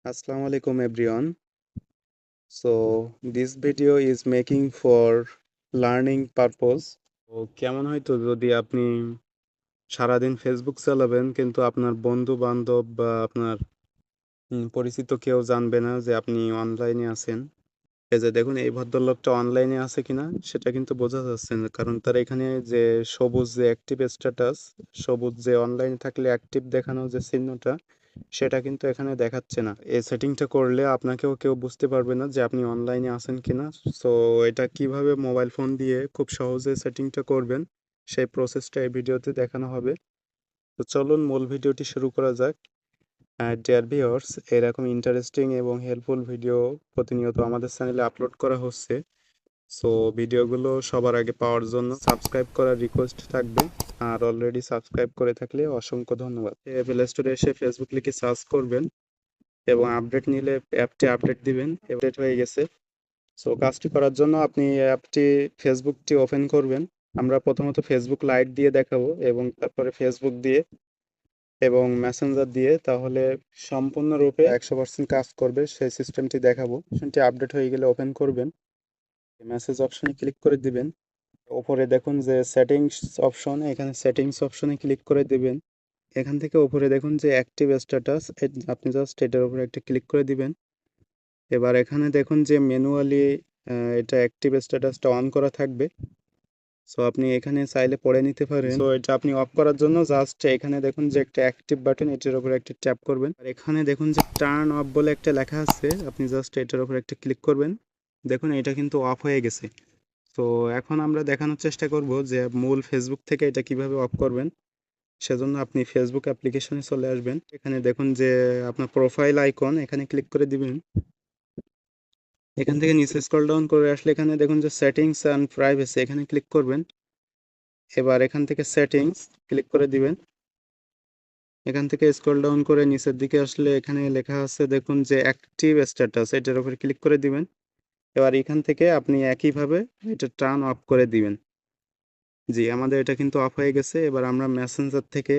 Assalamu alaikum everyone. So this video is making for learning purpose. তো কেমন হয়তো যদি আপনি সারাদিন ফেসবুক চালাবেন কিন্তু আপনার বন্ধু বান্ধব বা আপনার পরিচিত কেউ জানবে না যে আপনি অনলাইনে আছেন। এই যে দেখুন এই ভদ্রলোকটা অনলাইনে আছে কিনা সেটা কিন্তু বোঝা যাচ্ছে না, কারণ তার এখানে যে সবুজ যে অ্যাক্টিভ স্ট্যাটাস, সবুজ যে অনলাইনে থাকলে অ্যাক্টিভ দেখানো যে চিহ্নটা, সেটা কিন্তু এখানে দেখাচ্ছে না। এই সেটিংটা করলে আপনাকেও কেউ বুঝতে পারবে না যে আপনি অনলাইনে আছেন কিনা। সো এটা কিভাবে মোবাইল ফোন দিয়ে খুব সহজে সেটিংটা করবেন সেই প্রসেসটা এই ভিডিওতে দেখানো হবে। তো চলুন মূল ভিডিওটি শুরু করা যাক। ডিয়ার ভিউয়ার্স, এরকম ইন্টারেস্টিং এবং হেল্পফুল ভিডিও প্রতিনিয়ত আমাদের চ্যানেলে আপলোড করা হচ্ছে। সো ভিডিওগুলো সবার আগে পাওয়ার জন্য সাবস্ক্রাইব করার রিকোয়েস্ট থাকবে। আর অলরেডি সাবস্ক্রাইব করে থাকলে অসংখ্য ধন্যবাদ। প্লে স্টোরে এসে ফেসবুক লিখে সার্চ করবেন এবং আপডেট নিলে অ্যাপটি আপডেট দিবেন। আপডেট হয়ে গেছে। সো কাজটি করার জন্য আপনি অ্যাপটি ফেসবুকটি ওপেন করবেন। আমরা প্রথমত ফেসবুক লাইট দিয়ে দেখাবো এবং তারপরে ফেসবুক দিয়ে এবং মেসেঞ্জার দিয়ে, তাহলে সম্পূর্ণরূপে 100% কাজ করবে সেই সিস্টেমটি দেখাবো। সেটি আপডেট হয়ে গেলে ওপেন করবেন, মেসেজ অপশনে ক্লিক করে দিবেন। উপরে দেখুন যে সেটিংস অপশন, এখানে সেটিংস অপশনে ক্লিক করে দিবেন। এখান থেকে উপরে দেখুন যে অ্যাক্টিভ স্ট্যাটাস, আপনি জাস্ট এটার উপরে একটা ক্লিক করে দিবেন। এবার এখানে দেখুন যে ম্যানুয়ালি এটা অ্যাক্টিভ স্ট্যাটাসটা অন করা থাকবে। সো আপনি এখানে চাইলে পড়ে নিতে পারেন। সো এটা আপনি অফ করার জন্য জাস্ট এখানে দেখুন যে একটা অ্যাক্টিভ বাটন, এটার উপরে একটা ট্যাপ করবেন। আর এখানে দেখুন যে টার্ন অফ বলে একটা লেখা আছে, আপনি জাস্ট এটার উপরে একটা ক্লিক করবেন। দেখুন এটা কিন্তু অফ হয়ে গেছে। তো এখন আমরা দেখানোর চেষ্টা করব যে মূল ফেসবুক থেকে এটা কিভাবে অফ করবেন। সেজন্য আপনি ফেসবুক অ্যাপ্লিকেশনে চলে আসবেন। এখানে দেখুন যে আপনার প্রোফাইল আইকন, এখানে ক্লিক করে দিবেন। এখান থেকে নিচে স্ক্রল ডাউন করে আসলে এখানে দেখুন যে সেটিংস অ্যান্ড প্রাইভেসি, এখানে ক্লিক করবেন। এবার এখান থেকে সেটিংস ক্লিক করে দিবেন। এখান থেকে স্ক্রল ডাউন করে নিচের দিকে আসলে এখানে লেখা আছে দেখুন যে অ্যাক্টিভ স্ট্যাটাস, এটার উপরে ক্লিক করে দিবেন। এবার এখান থেকে আপনি একইভাবে এটা টার্ন অফ করে দিবেন। জি, আমাদের এটা কিন্তু অফ হয়ে গেছে। এবার আমরা মেসেঞ্জার থেকে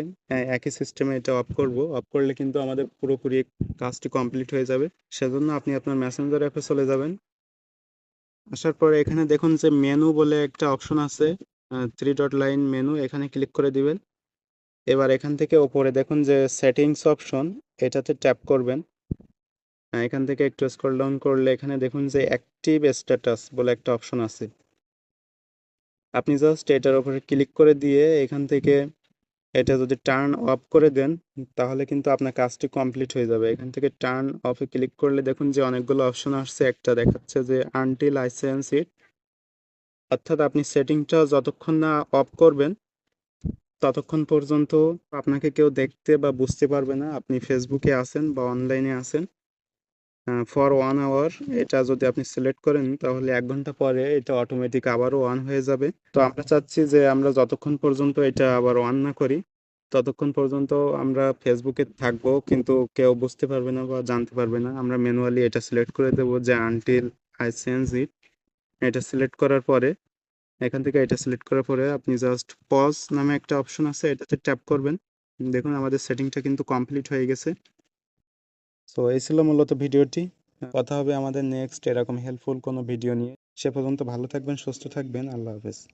একই সিস্টেমে এটা অফ করব। অফ করলে কিন্তু আমাদের পুরোপুরি কাজটি কমপ্লিট হয়ে যাবে। সেজন্য আপনি আপনার মেসেঞ্জার অ্যাপে চলে যাবেন। আসার পরে এখানে দেখুন যে মেনু বলে একটা অপশন আছে, 3 ডট লাইন মেনু, এখানে ক্লিক করে দিবেন। এবার এখান থেকে ওপরে দেখুন যে সেটিংস অপশন, এটাতে ট্যাপ করবেন। এখান থেকে একটু স্ক্রল ডাউন করলে এখানে দেখুন যে অ্যাক্টিভ স্ট্যাটাস বলে একটা অপশন আছে। আপনি জাস্ট এটার উপরে ক্লিক করে দিয়ে এখান থেকে এটা যদি টার্ন অফ করে দেন, তাহলে কিন্তু আপনার কাজটি কমপ্লিট হয়ে যাবে। এখান থেকে টার্ন অফে ক্লিক করলে দেখুন যে অনেকগুলো অপশন আসছে। একটা দেখাচ্ছে যে আনটিল লাইসেন্স ইট, অর্থাৎ আপনি সেটিংটা যতক্ষণ না অফ করবেন ততক্ষণ পর্যন্ত আপনাকে কেউ দেখতে বা বুঝতে পারবে না আপনি ফেসবুকে আছেন বা অনলাইনে আছেন। ফর 1 আওয়ার এটা যদি আপনি সিলেক্ট করেন তাহলে 1 ঘন্টা পরে এটা অটোমেটিক আবারও অন হয়ে যাবে। তো আমরা চাচ্ছি যে আমরা যতক্ষণ পর্যন্ত এটা আবার অন না করি ততক্ষণ পর্যন্ত আমরা ফেসবুকে থাকবো, কিন্তু কেউ বুঝতে পারবে না বা জানতে পারবে না। আমরা ম্যানুয়ালি এটা সিলেক্ট করে দেবো যে আনটিল আই চেঞ্জ ইট। এটা সিলেক্ট করার পরে এখান থেকে এটা সিলেক্ট করার পরে আপনি জাস্ট পজ নামে একটা অপশন আছে, এটাতে ট্যাপ করবেন। দেখুন আমাদের সেটিংটা কিন্তু কমপ্লিট হয়ে গেছে। সো এই ছিল মূলত ভিডিওটি। কথা হবে আমাদের নেক্সট এরকম হেল্পফুল কোনো ভিডিও নিয়ে। সে পর্যন্ত ভালো থাকবেন, সুস্থ থাকবেন। আল্লাহ হাফেজ।